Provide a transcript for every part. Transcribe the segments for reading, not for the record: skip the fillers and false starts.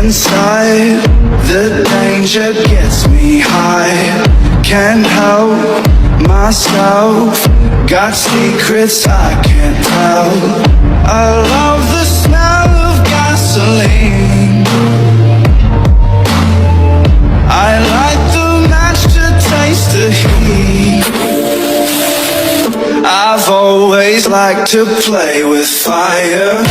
inside. The danger gets me high. Can't help myself. Got secrets I can't tell. I love the smell of gasoline. I light the match to taste the heat. I've always liked to play with fire.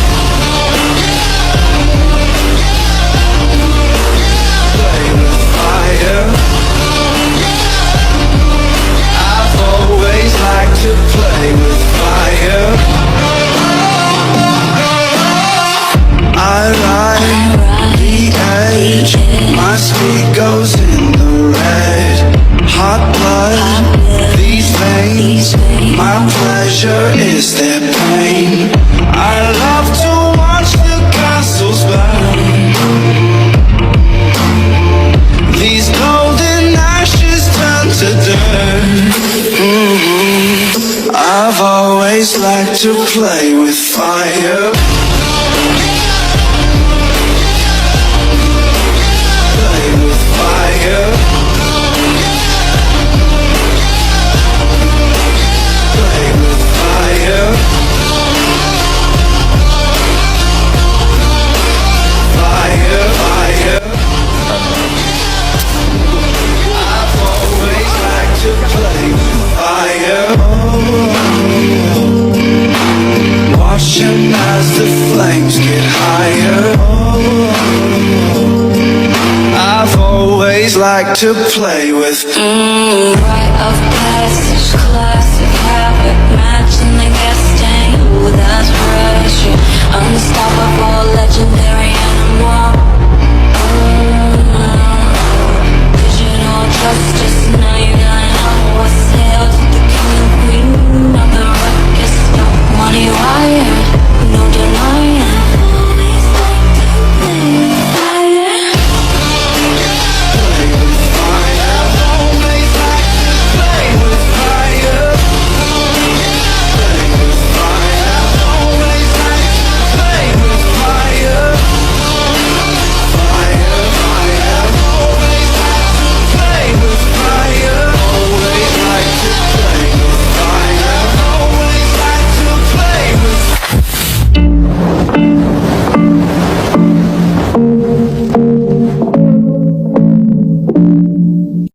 Play with fire. I've always liked to play with fire. I ride the edge. My speed goes in the red. Hot blood, these veins. My pleasure is their pain. I love to watch the castles burn. These golden ashes turn to dirt. I've always liked to play with fire. Play with fire. Play with fire. Fire, fire. I've always liked to play with fire. Watching as the flames get higher. I've always liked to play with Rite of